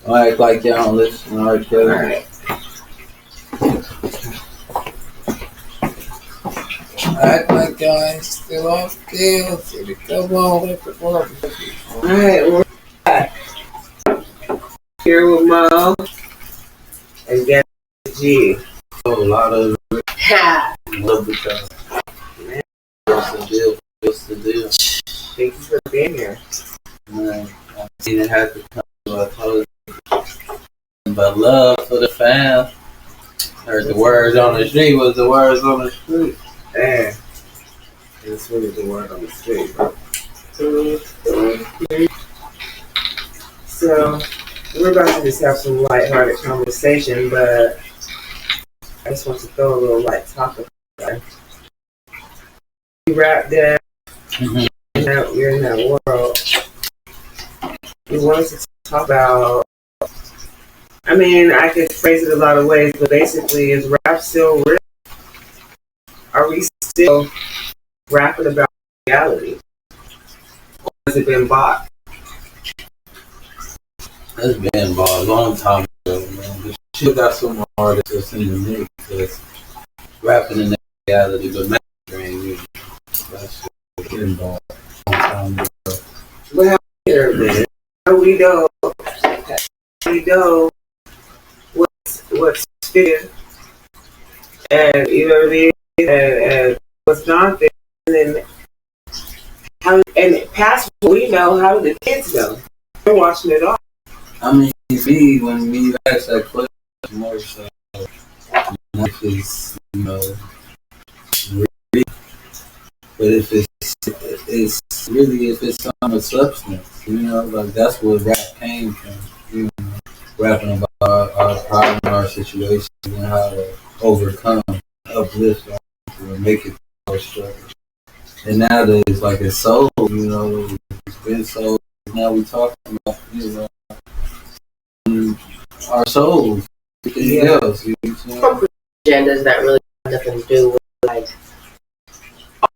Don't act like y'all don't listen to R. Kelly. Alright. Act like y'all ain't still off kills. Come on, let the work. Alright, we're back. Here with Mo and Gabby G. A lot of Ha! love because what's the deal? What's the deal? Thank you for being here. Man, I seen it have to come to a close. But love for the fam. Heard the words on the street was the words on the street. Man, this really the word on the street. So, we're about to just have some lighthearted conversation, but I just want to throw a little light topic there. You rap that, you're in that world. You wanted to talk about, I mean, I could phrase it a lot of ways, but basically, is rap still real? Are we still rapping about reality? Or has it been bought? That's been bought a long time ago, man. But shit got some more artists that's in the mix that's rapping in that reality, but mastering music. That's shit been bought a long time ago. Well, here, man. We know what's fit, and you know what I mean, and what's not fit, and then how, and past what we know, how do the kids know? They're watching it all. I mean, me, when we ask that question, more so, if it's, you know, really, but if it's really, if it's some of substance, you know, like that's where rap came from, you know, rapping about our problem, our situation, and how to overcome, uplift our people, and make it more struggle. And nowadays, like it's soul, you know, it's been soul. Now we talking about, you know, our souls, anything else. You know what I'm saying? Agendas that really have nothing to do with like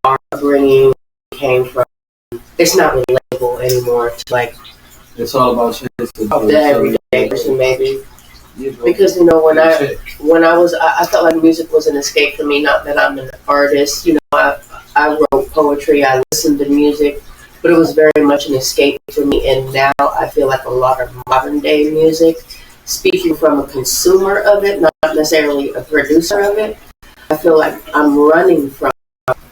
our upbringing came from. It's not relatable anymore to like It's all about shit. the everyday person, maybe. Yeah, bro. Because you know when I was I felt like music was an escape for me. Not that I'm an artist, you know. I wrote poetry. I listened to music, but it was very much an escape for me. And now I feel like a lot of modern day music, speaking from a consumer of it, not necessarily a producer of it, I feel like I'm running from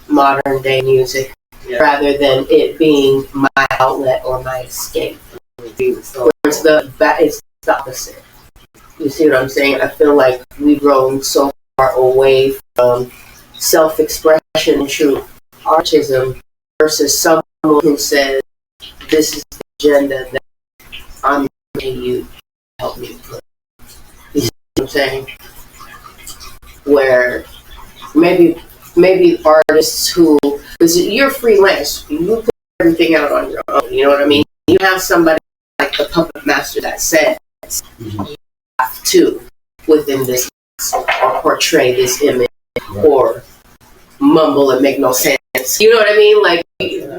modern day music rather than it being my outlet or my escape. So it's the opposite. You see what I'm saying? I feel like we've grown so far away from self-expression and true artism versus someone who says, this is the agenda that I'm going you to help me put. You see what I'm saying? Where maybe artists who, because you're freelance, you put everything out on your own, you know what I mean? You have somebody like the puppet master that says, you have to, within this, or portray this image, or mumble and make no sense. You know what I mean? Like,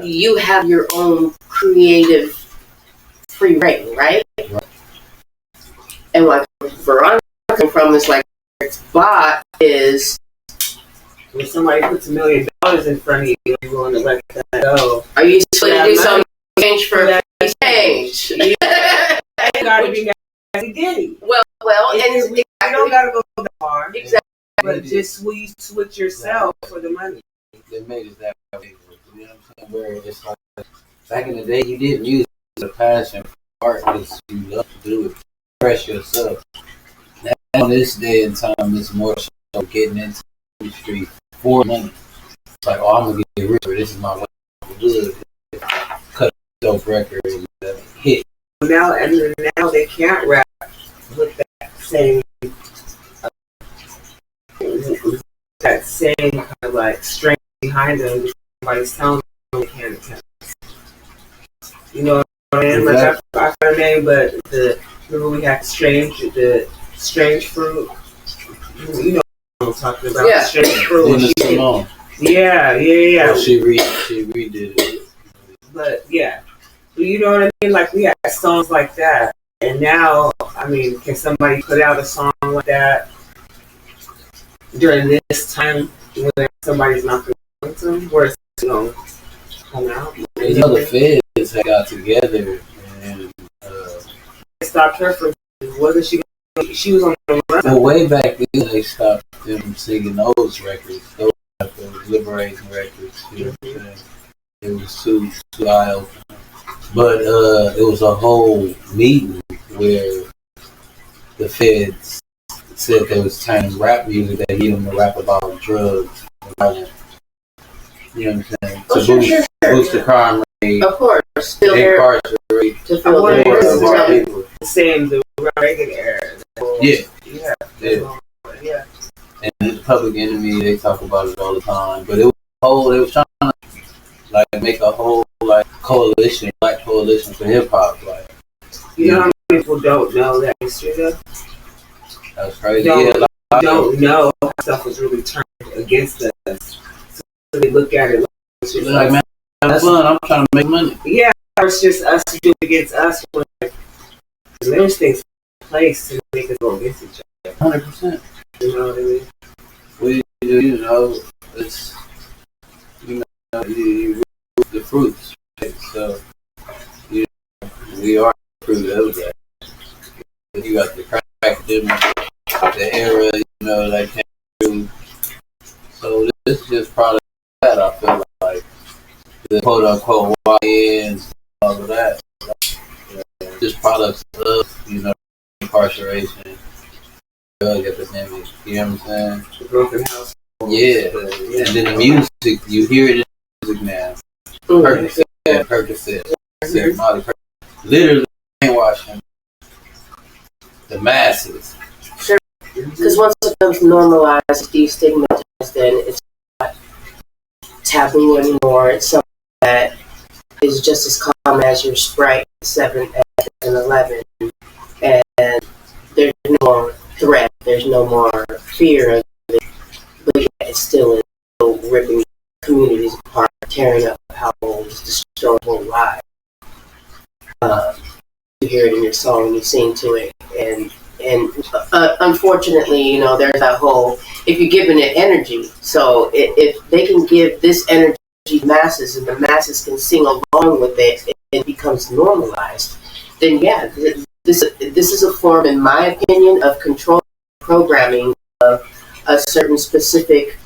you have your own creative free reign, right? And like Veronica come from is like bot is When somebody puts $1 million in front of you, you're willing to let that go. are you supposed to do something change for that change? You gotta be Gabby Diddy. Well, and You don't gotta go that far. exactly. But just will you switch yourself for the money? They made it that way. You know what I'm saying? Where it's like, back in the day, you did music as a passion for art because you love to do it, express yourself. Now, this day and time, it's more so getting into the industry for money. It's like, oh, I'm going to get rich, this is my way to do it. Cut a dope record, hit. Now they can't rap with that same kind of like strength behind them. Somebody's telling them they can't attempt. You know what I mean? Like I forgot her name, but remember we had the strange fruit. You know what I'm talking about? Yeah. Strange fruit. Yeah. Oh, she redid it. But yeah, you know what I mean? Like we had songs like that, and now I mean, can somebody put out a song like that during this time when somebody's not feeling them? Where it's going to come out? You know, the feds had got together and stopped her from. Wasn't she? She was on the run. well, way back then they stopped them singing those records. Those liberating records. You know what I'm saying? It was too eye opening. But it was a whole meeting where the feds said they was turning rap music. They need them to rap about drugs and violence. You know what I'm saying? Oh, To boost the crime rate, Of course, still there incarcerate to feel I the wonder more if of our it's people. the same the Reagan era. Yeah. Yeah. Yeah. Yeah. And the Public Enemy, they talk about it all the time. But it was they was trying to like make a whole like coalition, black coalition for hip hop. Like You know how many people don't know that history though? that's crazy. Don't, Yeah, like, don't know how stuff was really turned against us. So they look at it like it's just like man, that's fun. I'm trying to make money. yeah, it's just us to do against us. When there's things in place to make us go against each other. 100%. You know what I mean? We do, you know, it's you know, you reap the fruits. Right? So you know, we are the fruit of that. You got the crack epidemic, the era, you know, that came through. So this is just product of that. I feel like the quote unquote YNs, all of that. Just products of, you know, incarceration, drug epidemic. You know what I'm saying? The broken house. Yeah. And then the music, you hear it in the music now. Percocet, Molly Percocet. Literally brainwashing the masses. Sure. Because once it becomes normalized, destigmatized, then it's not taboo anymore. It's something that is just as common as your Sprite 7 and 11. And there's no more threat, there's no more fear of it. But yet it's still ripping communities apart, tearing up households, destroying whole lives. You hear it in your song, you sing to it, and unfortunately, you know, there's that whole, if you're giving it energy, so if they can give this energy to masses and the masses can sing along with it, it becomes normalized, then yeah, this is a form, in my opinion, of control programming of a certain specific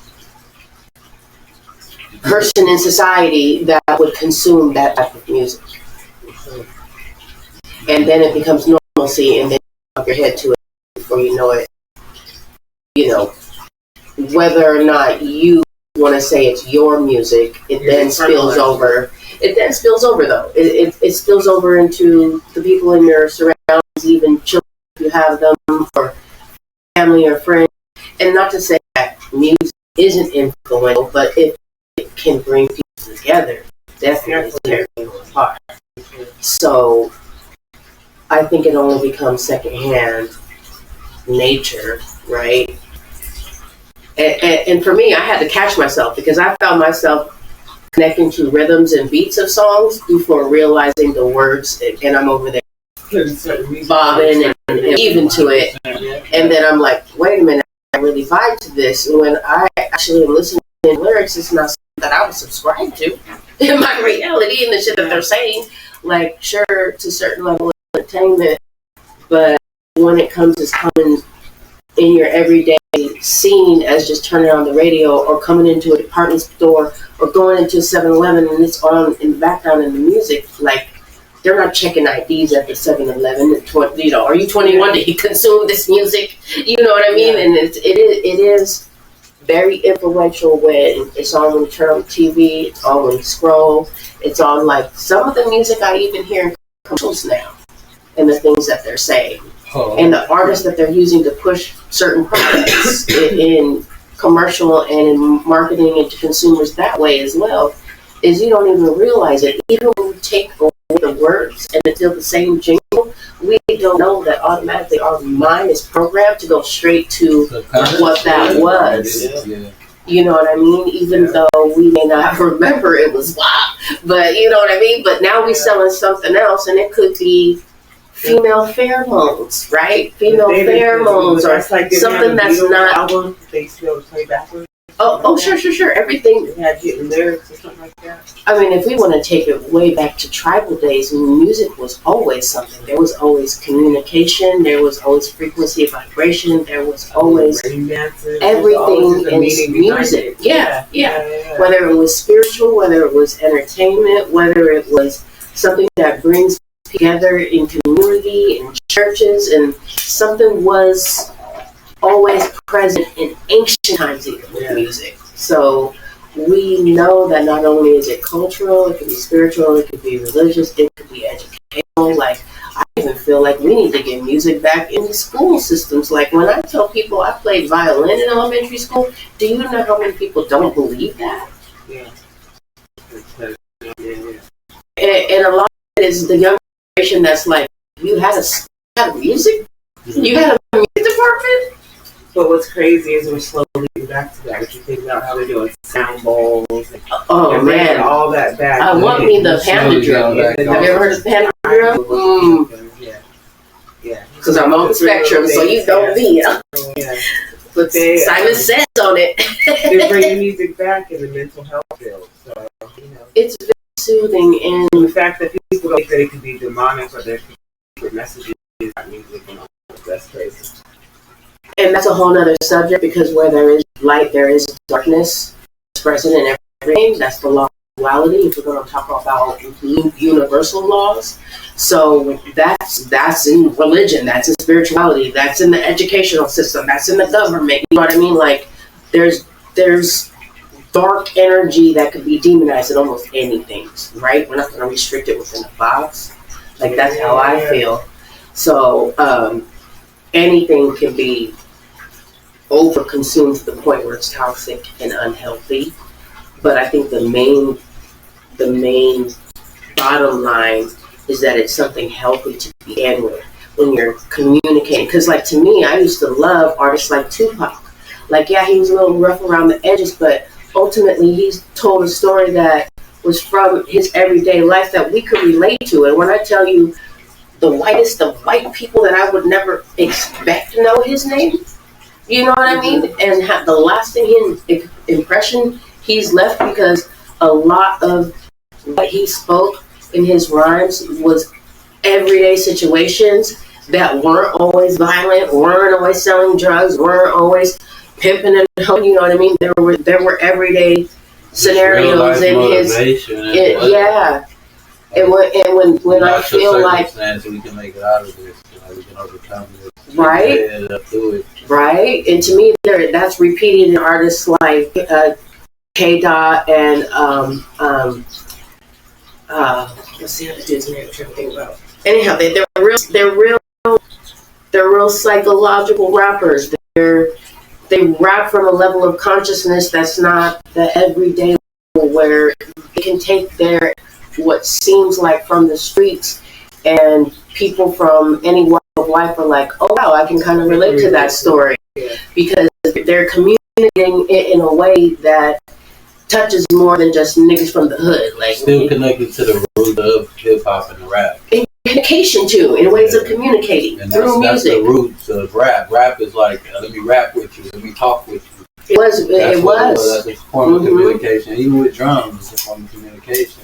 person in society that would consume that type of music. And then it becomes normalcy, and then you up your head to it before you know it. You know, whether or not you want to say it's your music, it then spills over. It then spills over, though. It spills over into the people in your surroundings, even children if you have them, or family or friends. And not to say that music isn't influential, but if it can bring people together, definitely tear people apart. So I think it only becomes secondhand nature, right? And for me, I had to catch myself because I found myself connecting to rhythms and beats of songs before realizing the words, and I'm over there bobbing and even to it. And then I'm like, wait a minute, I really vibe to this. And when I actually am listening to lyrics, it's not something that I would subscribe to in my reality and the shit that they're saying. Like, sure, to a certain level of entertainment, but when it comes to coming in your everyday scene as just turning on the radio or coming into a department store or going into a 7-Eleven and it's on in the background in the music, like, they're not checking IDs at the 7-Eleven. You know, are you 21 to consume this music? You know what I mean? Yeah. And it is very influential when it's on when you turn on TV, it's on when you scroll, it's on like some of the music I even hear in commercials now and the things that they're saying. And the artists that they're using to push certain products in commercial and in marketing and to consumers that way as well, is you don't even realize it. Even when we take away the words and it's still the same jingle, we don't know that automatically our mind is programmed to go straight to what that was. Yeah. You know what I mean? Even though we may not remember it was WAP, but you know what I mean? But now we're selling something else and it could be female pheromones, right? Female pheromones or like something that's not. Album, they still play backwards. Sure. Everything. They had hidden lyrics or something like that. I mean, if we want to take it way back to tribal days, music was always something. There was always communication. There was always frequency of vibration. There was always everything in music. Yeah. Whether it was spiritual, whether it was entertainment, whether it was something that brings together in community, in churches, and something was always present in ancient times even with music. So we know that not only is it cultural, it can be spiritual, it could be religious, it could be educational. Like, I even feel like we need to get music back in the school systems. Like, when I tell people I played violin in elementary school, do you know how many people don't believe that? Yeah. And a lot of it is the young generation that's like, you had a music? You had a music department? But what's crazy is we're slowly getting back to that. If you think about how they're doing sound bowls and all that back. I want me the panda drum. Have you ever heard of the panda drum? Yeah. Because I'm on the spectrum, so you don't be. But Simon Says on it. They're bringing music back in the mental health field. So, it's very soothing, and the fact that people don't think that it can be demonic or there could be messages about music and all that's crazy. And that's a whole other subject, because where there is light, there is darkness. It's present in everything. That's the law of duality, if we're going to talk about universal laws. So that's in religion, that's in spirituality, that's in the educational system, that's in the government. You know what I mean? Like, there's dark energy that could be demonized in almost anything, right? We're not going to restrict it within a box. Like, that's how I feel. So anything can be overconsumed to the point where it's toxic and unhealthy. But I think the main bottom line is that it's something healthy to begin with when you're communicating. Because, like, to me, I used to love artists like Tupac. Like, yeah, he was a little rough around the edges, but ultimately he's told a story that was from his everyday life that we could relate to. And when I tell you the whitest of white people that I would never expect to know his name, you know what I mean? And the lasting impression he's left, because a lot of what he spoke in his rhymes was everyday situations that weren't always violent, weren't always selling drugs, weren't always pimping and home, you know what I mean? There were everyday scenarios in his And when I feel like we can make it out of this, we can overcome this. Right. And to me, that's repeated in artists like K. Dot and what's the other dude's name? I'm trying to think about. Anyhow, they're real psychological rappers. They rap from a level of consciousness that's not the everyday level, where they can take what seems like from the streets, and people from any walk of life are like, oh wow, I can kind of relate to that story, because they're communicating it in a way that touches more than just niggas from the hood. Like, still connected to the root of hip hop and the rap. In communication too, in ways of communicating and through music. That's the roots of rap. Rap is like, let me rap with you, let me talk with you. It was. That's a form of communication. Even with drums, it's a form of communication.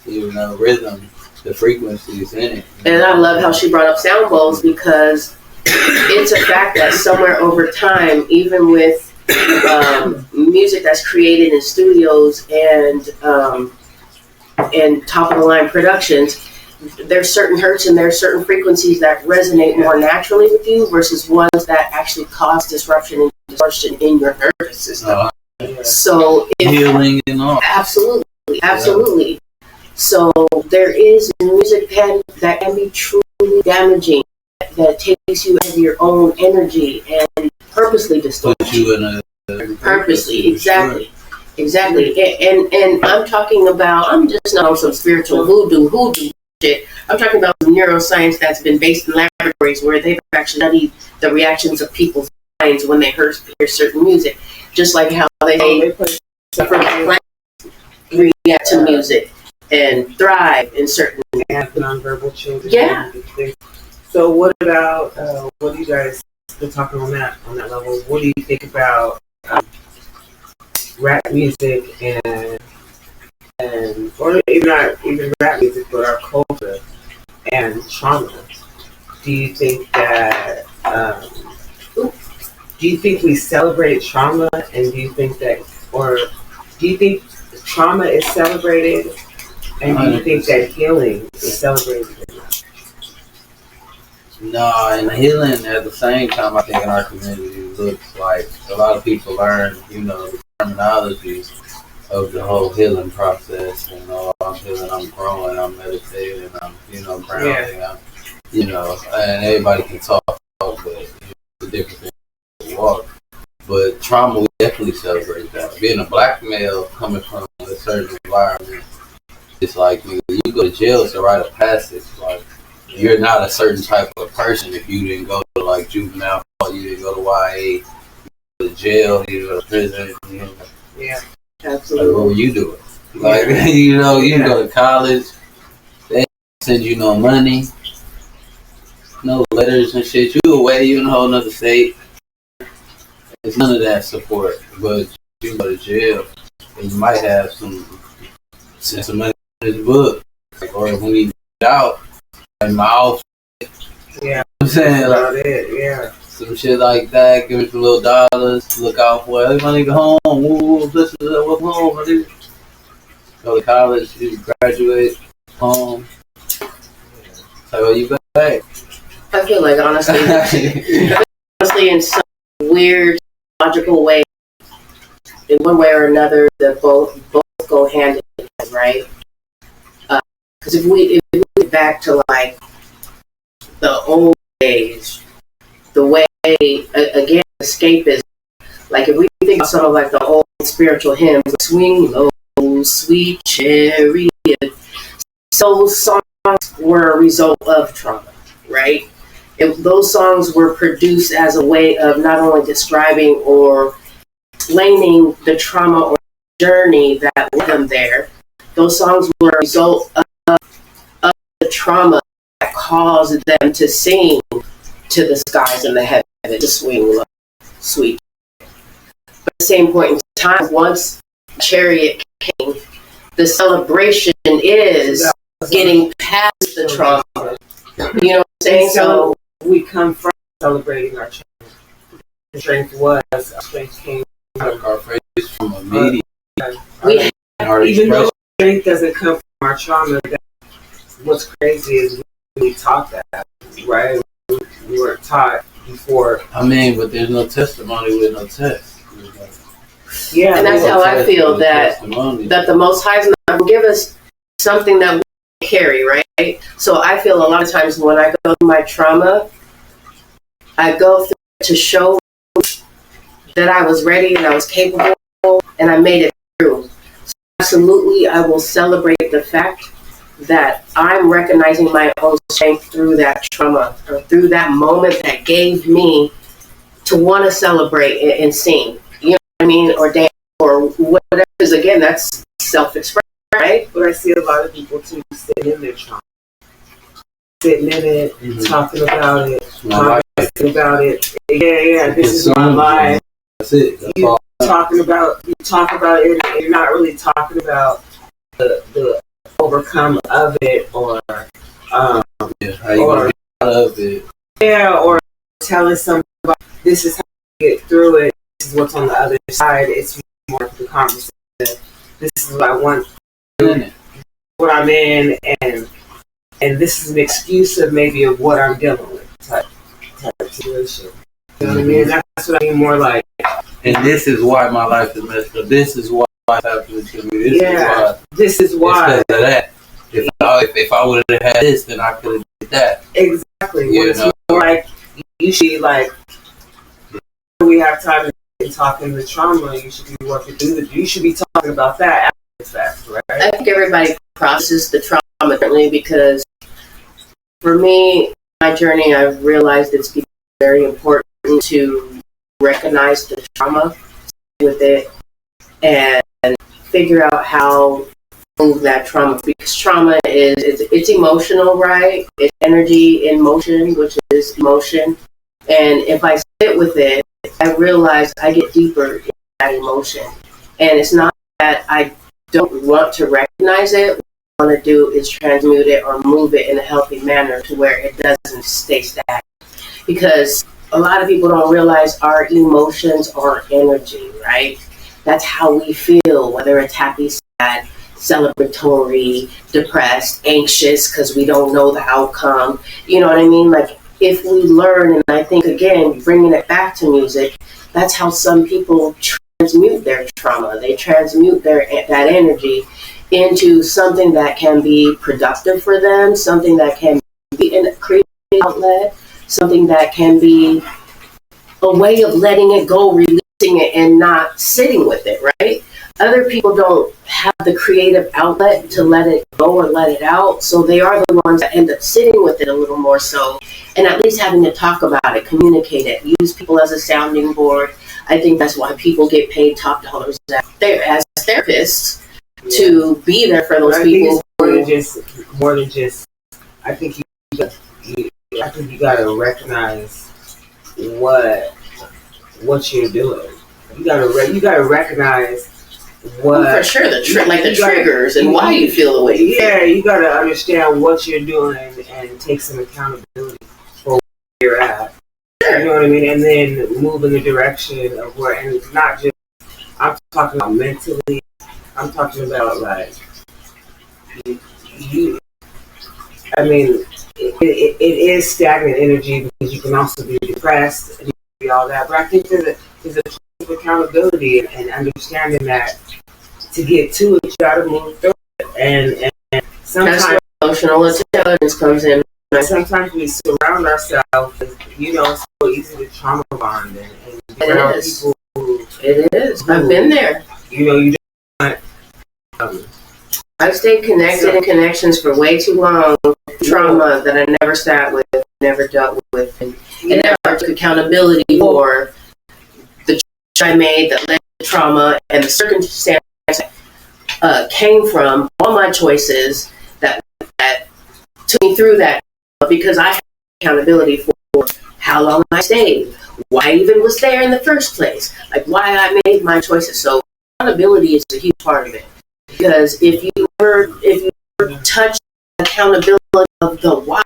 Even rhythm, the frequencies in it. And I love how she brought up sound bowls, because it's a fact that somewhere over time, even with music that's created in studios and top of the line productions, there's certain hertz and there's certain frequencies that resonate more naturally with you versus ones that actually cause disruption and distortion in your nervous system. So healing and all. Absolutely. Yeah. So there is music that can be truly damaging, that takes you out of your own energy and purposely distorts Put you in a purposely, exactly. And I'm talking about, I'm just not on some spiritual voodoo shit. I'm talking about neuroscience that's been based in laboratories where they've actually studied the reactions of people's minds when they hear certain music, just like how they react to music and thrive in certain and nonverbal children. Yeah. So what about what do you guys still talking on that level? What do you think about rap music and or even not even rap music, but our culture and trauma? Do you think that do you think we celebrate trauma, and do you think that, or do you think trauma is celebrated, and do you think that healing is celebrated? No, and healing at the same time, I think in our community looks like a lot of people learn, the terminology of the whole healing process. I'm healing, I'm growing, I'm meditating, I'm, grounding, and everybody can talk, but it's a different thing to walk. But trauma, we definitely celebrate that. Being a black male coming from a certain environment, it's like, you go to jail, it's a rite of passage. Like, you're not a certain type of person if you didn't go to like juvenile, you didn't go to YA, you go to jail, you go to prison. Yeah, absolutely. Like, what were you doing? Like, you go to college, they send you no money, no letters and shit. You away, you in a whole nother state. It's none of that support. But you go to jail, and you might have some money in this book, or when you get out. In my outfit. Yeah. I'm saying, about it, yeah. Some shit like that, give me some little dollars, look out for it. Hey, my nigga home, woo, this is what's home, my nigga. Go to college, you graduate, home. So you back. I feel like honestly in some weird logical way, in one way or another, that both go hand in hand, right? Because if we get back to like the old days, the way again escapism, like if we think of some of like the old spiritual hymns, "Swing Low, Sweet Chariot," those songs were a result of trauma, right? Those songs were produced as a way of not only describing or explaining the trauma or journey that led them there. Those songs were a result of the trauma that caused them to sing to the skies and the heavens, to swing low, sweet. But at the same point in time, once Chariot came, the celebration is getting past the trauma. You know what I'm saying? So we come from celebrating our trauma. The strength was, our strength came Our face from a media. Even though strength doesn't come from our trauma, what's crazy is we taught that, right? We weren't taught before. I mean, but there's no testimony with no test. Yeah, and that's how I feel that the Most High is not going to give us something that we carry, right? So I feel a lot of times when I go through my trauma, I go through it to show that I was ready and I was capable and I made it through. So absolutely, I will celebrate the fact that I'm recognizing my own strength through that trauma or through that moment that gave me to want to celebrate and sing. You know what I mean? Or dance or whatever. Because again, that's self-expression, right? But I see a lot of people too sitting in their trauma. Sitting in it, talking about it, conversing about it. Yeah, this is my life. That's it. That's you all. Talk about it, and you're not really talking about the overcome of it, or how you get out of it. Yeah, or telling somebody this is how you get through it. This is what's on the other side. It's more of the conversation. This is what I want, what I'm in, and this is an excuse of maybe of what I'm dealing with type of situation. You know what I mean? That's what I mean. More like. And this is why my life is messed up. This is why it's happening to me. This is why. It's because of that. If I would have had this, then I could have did that. Exactly. It's more like usually like we have time to talk in the trauma. You should be working through it. You should be talking about that after the fact, right? I think everybody processes the trauma differently because for me, my journey, I've realized it's very important to recognize the trauma with it and figure out how remove that trauma, because trauma is it's emotional, right? It's energy in motion, which is emotion. And if I sit with it, I realize I get deeper in that emotion. And it's not that I don't want to recognize it. What I want to do is transmute it or move it in a healthy manner to where it doesn't stay stagnant. Because a lot of people don't realize our emotions are energy, right? That's how we feel, whether it's happy, sad, celebratory, depressed, anxious, because we don't know the outcome. You know what I mean? Like, if we learn, and I think, again, bringing it back to music, that's how some people transmute their trauma. They transmute that energy into something that can be productive for them, something that can be a creative outlet, something that can be a way of letting it go, releasing it, and not sitting with it, right? Other people don't have the creative outlet to let it go or let it out, so they are the ones that end up sitting with it a little more so, and at least having to talk about it, communicate it, use people as a sounding board. I think that's why people get paid top dollars as therapists to be there for those people. More than just. I think you gotta recognize what you're doing. You gotta recognize what. For sure, the triggers and why you feel the way you feel. Yeah, you gotta understand what you're doing and take some accountability for where you're at. Sure. You know what I mean? And then move in the direction of where, and it's not just. I'm talking about mentally. I'm talking about like you. I mean, it is stagnant energy because you can also be depressed and be all that. But I think there's a place of accountability and understanding that to get to it, you got to move through it. And sometimes that's where emotional intelligence comes in. Sometimes we surround ourselves with, it's so easy to trauma bond and be around people who. It is. I've been there. You don't. I've stayed connected in connections for way too long. Trauma that I never sat with, never dealt with, and never took accountability for the choice I made that led to trauma and the circumstances came from all my choices that took me through that, because I had accountability for how long I stayed, why I even was there in the first place, like why I made my choices. So accountability is a huge part of it. Because if you touch accountability of the why,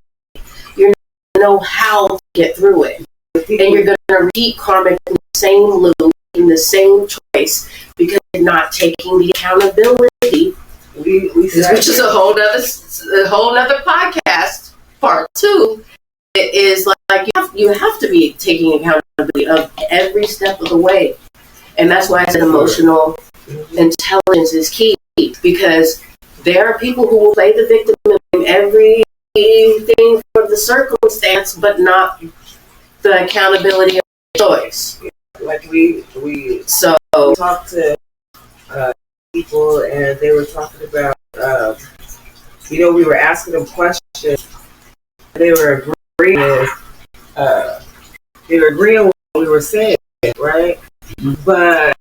you're not going to know how to get through it. And you're going to repeat karmic in the same loop, in the same choice, because you're not taking the accountability, which is a whole nother podcast, part 2. It is like you have to be taking accountability of every step of the way. And that's why I said emotional intelligence is key. Because there are people who will play the victim and blame everything for the circumstance, but not the accountability of the choice. Like we talked to people, and they were talking about, we were asking them questions. They were agreeing with what we were saying, right? But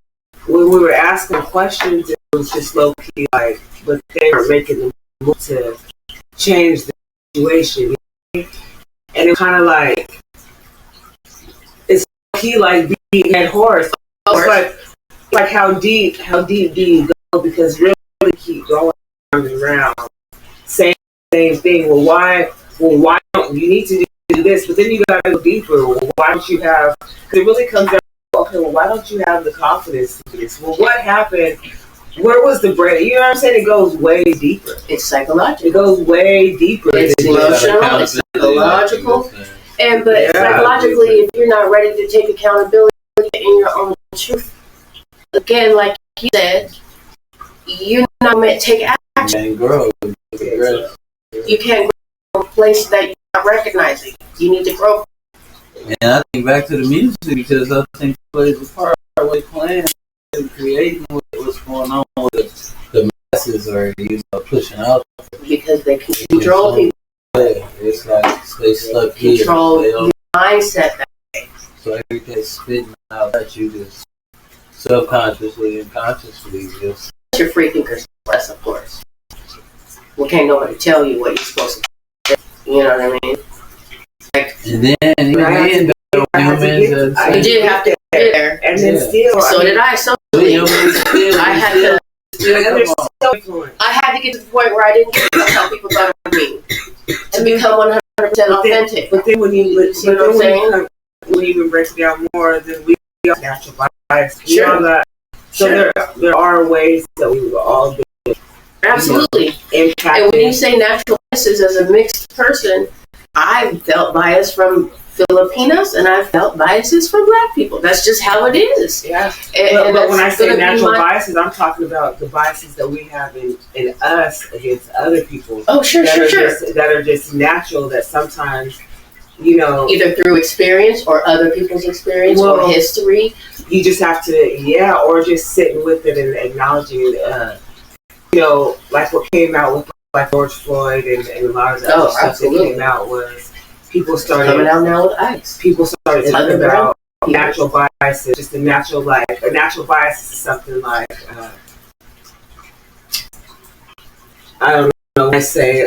when we were asking questions, it was just low key, like, but they were making the move to change the situation. And it's kind of like, it's low key like being at horse. It's like how deep do you go? Because really keep going around saying the same thing. Well, why don't you need to do this? But then you gotta go deeper. Well, why don't you have? Because it really comes down. Okay, well, why don't you have the confidence to do this? Well, what happened? Where was the break? You know what I'm saying? It goes way deeper. It's psychological. It goes way deeper. It's emotional. It's psychological. But psychologically, if you're not ready to take accountability in your own truth, again, like you said, you're not meant to take action. And grow. You can't grow in a place that you're not recognizing. You need to grow. And I think back to the music, because I think plays a part with playing and creating what's going on with the masses, or pushing out. Because they can control people. Yeah, it's like they stuck here. Control your mindset that way. So everything spitting out that you just subconsciously and consciously just. Your freaking less, of course. well, can't nobody tell you what you're supposed to do. You know what I mean? Like, and then even then, you did have to get there, and then still. So did I. So I had to. I had to get to the point where I didn't care about how people thought of me to become 100% authentic. But then when you even break it down more, then we are natural bias. Sure. So there are ways that we will all do. Absolutely. Impact. And when you say natural biases, as a mixed person, I felt bias from Filipinos and I felt biases from Black people. That's just how it is. Yeah. But when I say natural biases, I'm talking about the biases that we have in us against other people. Oh, sure. That are just natural, that sometimes, either through experience or other people's experience or history. You just have to, or just sitting with it and acknowledging, like what came out with like George Floyd and a lot of the other stuff that came out was people started coming out now with ICE. People started talking about natural biases. Just a natural bias is something like I don't know. I say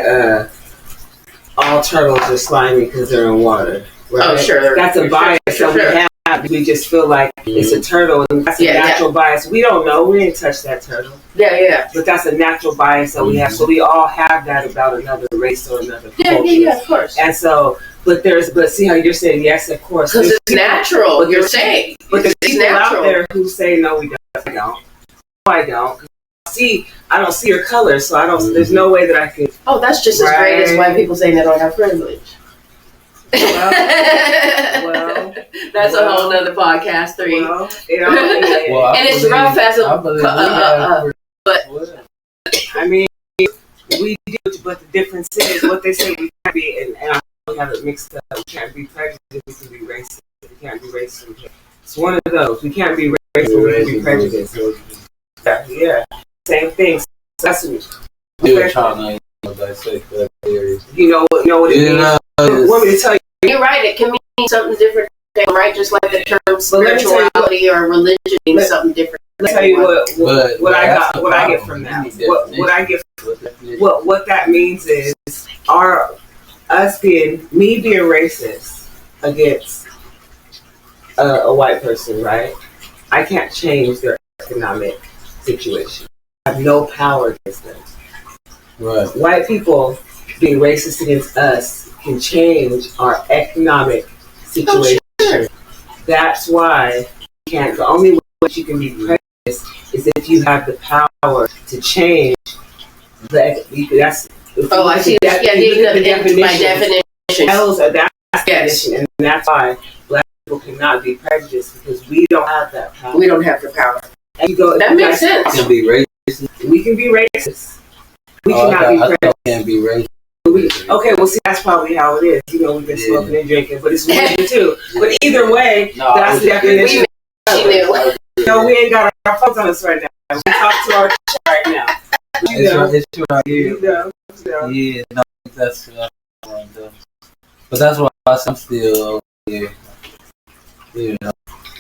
all turtles are slimy because they're in water. Right? Oh, sure. That's a bias that we have. We just feel like it's a turtle, and that's a natural bias. We don't know. We didn't touch that turtle. Yeah. But that's a natural bias that we have. So we all have that about another race or another culture. Yeah, of course. And so, but see how you're saying yes, of course. Because it's natural. But you're saying. But there's people out there who say no, we don't. I don't. I don't. I don't see your color, so I don't. There's no way that I can. Oh, that's just as great as white people saying they don't have privilege. Well, that's a whole nother podcast. 3. And it's rough as but I mean, we do, but the difference is what they say we can't be, and I have it mixed up. We can't be prejudiced. We can be racist. We can't be racist. It's one of those. We can't be racist. We can be prejudiced. Yeah, same thing. So that's still trying to dissect that theory. You know what it means. Want me to tell you? You're right. It can mean something different, right? Just like the term spirituality or religion means something different. Let me tell you what I get from that. What that means is me being racist against a white person, right? I can't change their economic situation. I have no power against them. Right. White people being racist against us can change our economic situation. Oh, sure. That's why you can't. The only way you can be prejudiced is if you have the power to change. I see. By definition. Definition, and that's why Black people cannot be prejudiced because we don't have that power. We don't have the power. That makes sense. Can be racist. We can be racist. We cannot be prejudiced. Can be racist. Okay, well, see, that's probably how it is. We've been smoking and drinking, but it's weird too. But either way, that's the definition. We ain't got our phones on us right now. We talk to our right now. It's true right here. Yeah, no, that's but that's why I'm still here. But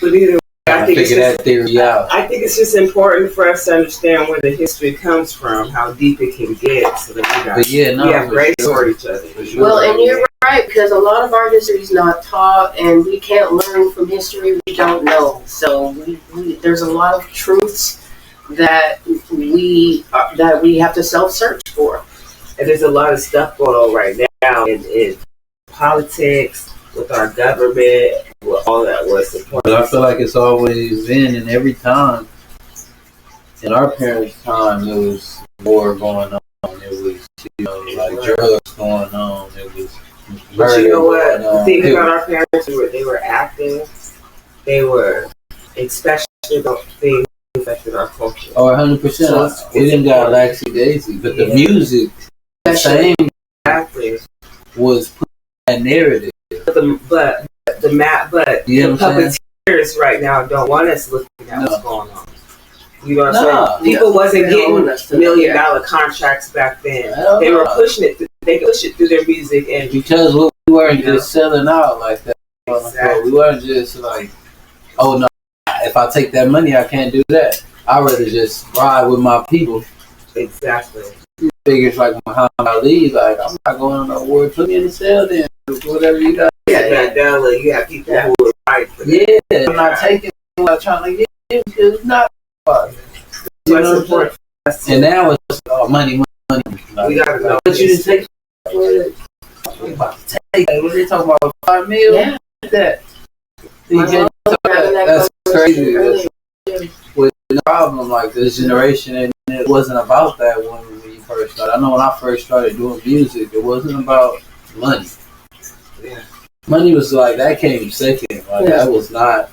either way, I think figure that theory out. I think it's just important for us to understand where the history comes from, how deep it can get, so that we have grace for each other. Well, and you're right, because a lot of our history is not taught, and we can't learn from history we don't know. So there's a lot of truths that we have to self-search for. And there's a lot of stuff going on right now in politics, with our government, with all that was support. But I feel like it's always been, and every time, in our parents' time, there was war going on. It was, like drugs going on. It was murder. But you know what? The thing about our parents, they were active. They were, especially about things that affected our culture. Oh, 100%. So we didn't got Laxy Daisy, but the music, the same, was put in that narrative. But the puppeteers right now don't want us looking at what's going on. You know what I'm saying? People wasn't getting $1 million contracts back then. They were pushing it. They could push it through their music, and because we weren't just selling out like that. Exactly. We weren't just like, oh no, if I take that money, I can't do that. I'd rather just ride with my people. Exactly. figures like Muhammad Ali, like, I'm not going on no war. Put me in the cell then. Whatever you got. Mandela, you have people who are right for that. Yeah, I'm not taking. I'm not trying to get it. It's not. You know what I'm saying? And now it's money. Like, we gotta know. But you didn't take. We about to take. What they talking about? $5 million? Yeah. That. That's crazy. With the problem like this generation, and it wasn't about that when you first started. I know when I first started doing music, it wasn't about money. Yeah. Money was like that came second. Like that was not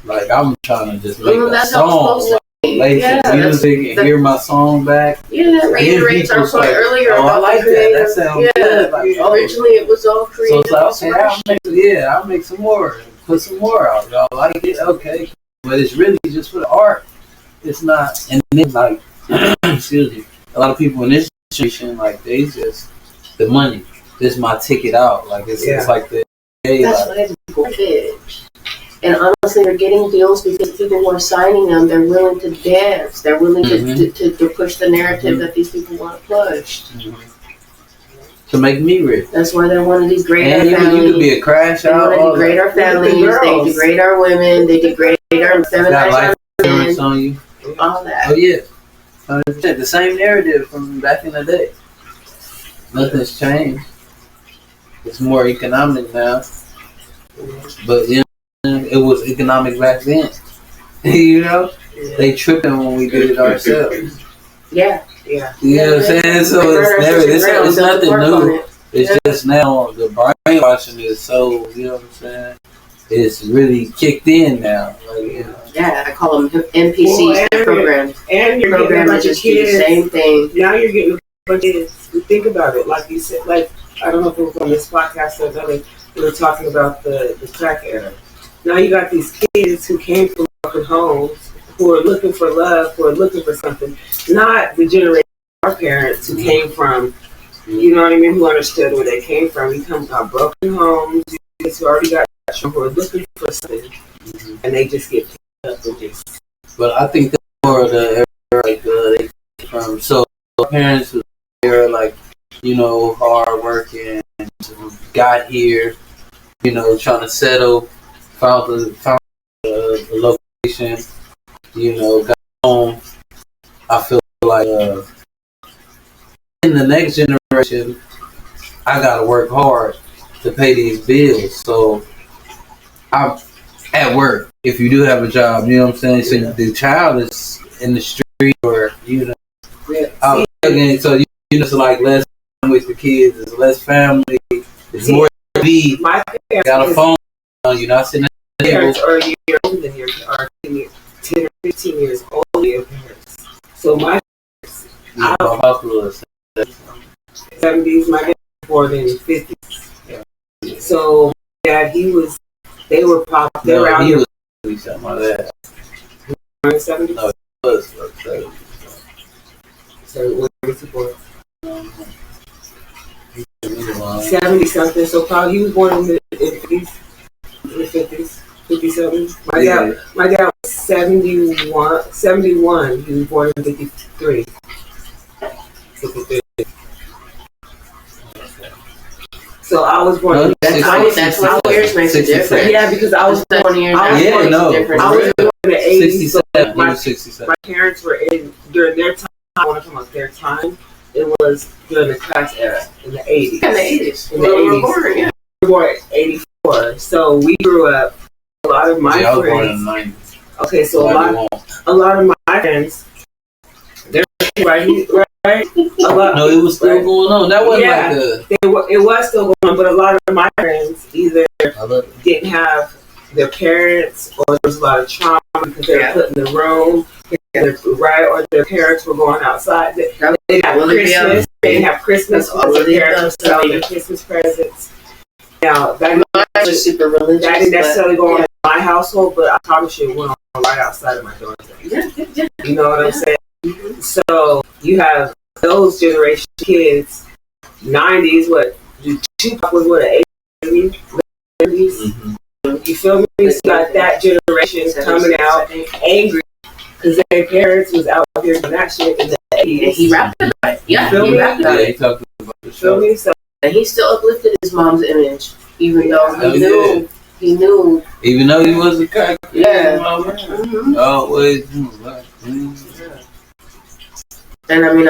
like I'm trying to just make a song, like, play some music and hear my song back. Yeah, that reiterates our point earlier about I like that. That sounds good. Like, originally it was all creative. So it's like, okay, I'll make some more. Put some more out. Y'all like it? Okay. But it's really just for the art. It's not, and then like, excuse me, a lot of people in this situation, like, they just, the money, this is my ticket out. Like, it's like the, hey, that's like, what it's big. And honestly, they're getting deals because people who are signing them, they're willing to dance. They're willing to push the narrative that these people want to push. To make me rich. That's why they're one of these great families. You could be a crash out. They degrade our families. They degrade our women. They degrade our feminized men. On you. All that. Oh yeah, 100%. The same narrative from back in the day. Nothing's changed. It's more economic now, but you know, it was economic back then. You know, they tripping when we did it ourselves. Yeah. You know what I'm saying? So it's nothing new. It's just now the brainwashing is so, you know what I'm saying? It's really kicked in now. Like, you know. Yeah, I call them NPCs programs. And you're getting a bunch of kids. The same thing. Now you're getting a bunch of kids. Think about it. Like you said, like, I don't know if it was on this podcast or another, we were talking about the crack era. Now you got these kids who came from broken homes, who are looking for love, who are looking for something. Not the generation of our parents who came from, you know what I mean, who understood where they came from. We come from broken homes, kids who already got who are looking for something, and they just get picked up with this. But I think that's more of the era, like, they came from, so parents who are like, you know, hard working, got here, you know, trying to settle, found a location, you know, got home. I feel like in the next generation, I gotta work hard to pay these bills. So I'm at work. If you do have a job, you know what I'm saying. So the child is in the street, or you know, out again. So you know, it's like less time with the kids, it's less family, it's more TV. My parents got a phone. You're not sitting at the table. Parents are a year older than yours, are 10 or 15 years older than your parents. So my parents, yeah, 70s, my dad was born in the 50s. Yeah. So yeah, they were probably around here. Something like that. 70s? No, it was 70s. So what was he born? 70 something. So probably he was born in the 50s. In the 50s, 57. My dad was 71. He was born in 53. 53. So I was born in that's 20 years makes a difference. Yeah, because I was born in the 80s. So my parents were during their time. I want to talk about their time. It was during the crash era in the 80s. In the 80s. In the 80s. We were born in 84. So we grew up. A lot of my friends. Okay, so a lot of my friends. They're right. No, it was still going on. That wasn't it was still going on, but a lot of my friends either didn't have their parents, or there was a lot of trauma because they were put in the room, or their parents were going outside. They didn't have Christmas. They didn't have Christmas. Their parents were selling their Christmas presents. Now, that was super religious. That didn't necessarily go on in my household, but I promise you it went on right outside of my door. You know what I'm saying? Mm-hmm. So you have those generation kids, 90s, Tupac was an 80s, 70s. Mm-hmm. You feel me? So you got that generation coming out angry because their parents was out here doing that shit in the he rapped about it. Yeah, Feel he me? rapped about Yeah, it. he talked about the Feel show. me? So And he still uplifted his mom's image, even though Oh, he knew. Even though he was a crack. Yeah. Mm-hmm. Always. And I mean,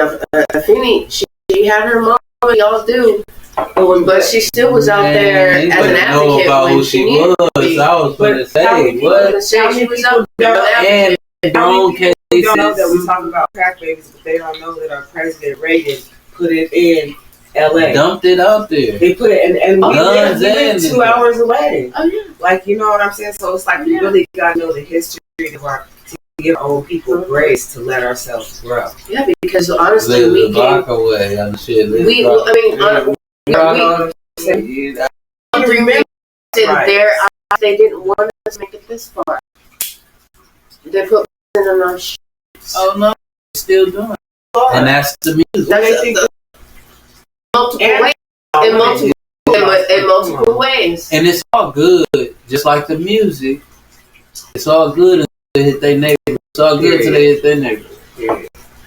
Afeni, she had her mom, y'all do. But she still was out there Man, as an know advocate about when who she she needed was. to be. I was going to How say, many what? She was out there as an And advocate. wrong cases. we don't know that we talk about crack babies, but they don't know that our president Reagan put it in L.A. Dumped it out there. They put it in, and we Guns live and- 2 hours away. Oh yeah. Like, you know what I'm saying? So it's like we really gotta know the history of our, to give our own people grace to let ourselves grow. Yeah, because honestly, Live we the came. block away on the shit. I remember Right. there, they didn't want us to make it this far. They put it on our shit. Oh no, still doing it. And that's the music. That's multiple ways. In multiple ways. And it's all good, just like the music. It's all good until they hit their neighbor. It's all good until they hit their neighbor.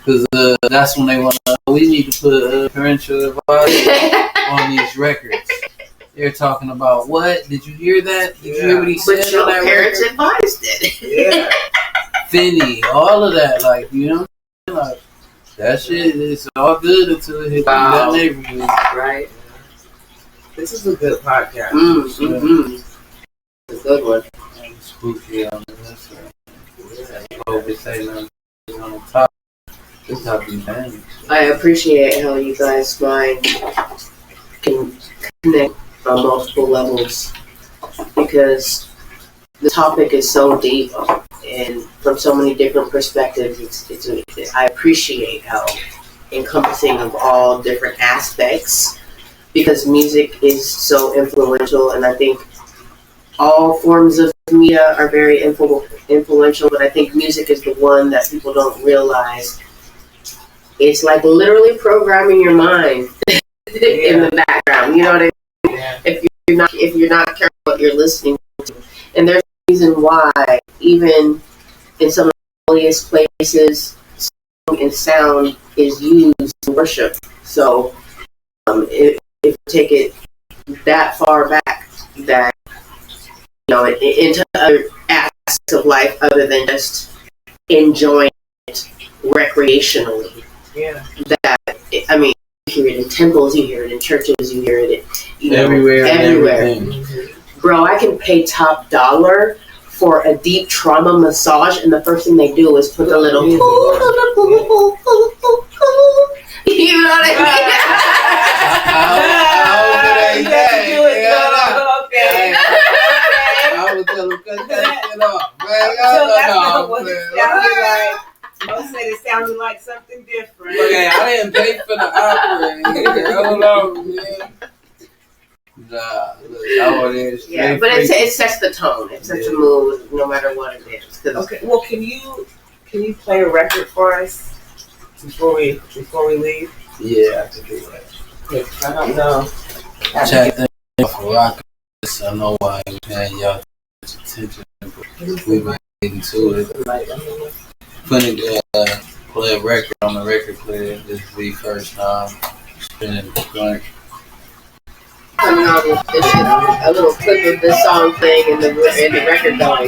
Because that's when they want to, we need to put parental advice on these records. They're talking about what? Did you hear that? Did you hear what he said But your on that parents record? advised it. Yeah. Finny, all of that, like, you know, like that shit is all good until it hits that neighborhood. Right. This is a good podcast. Mm-hmm. It's a good one. Spooky on this. Hope we say nothing on the top. This how we manage. I appreciate how you guys' mind can connect on multiple levels because the topic is so deep and from so many different perspectives. I appreciate how encompassing of all different aspects because music is so influential, and I think all forms of media are very influential, but I think music is the one that people don't realize. It's like literally programming your mind in the background. You know what I mean? Yeah. If you're not careful what you're listening to, and there's a reason why even in some of the earliest places, song and sound is used in worship. So if you take it that far back, that into other aspects of life other than just enjoying it recreationally. Yeah. I mean, you hear it in temples, you hear it in churches, you hear it Everywhere. Mm-hmm. Bro, I can pay top dollar for a deep trauma massage, and the first thing they do is put a little you know what I Okay. I was telling him, cut that shit off. Man, So that's not what it sounded like. Most said it sounded like something different. Okay, I didn't pay for the opera. Hold on, man. Nah, look, I want it straight. Yeah, but it sets the tone. It sets the mood, no matter what it is. Okay, well, can you play a record for us before we leave? Yeah, I can do that. I don't know. Check that out for rock. I know why I'm paying y'all attention. We've been getting to it. Putting play a record on the record player. This is the first time spinning the joint. Coming out with a little clip of this song playing in the record going.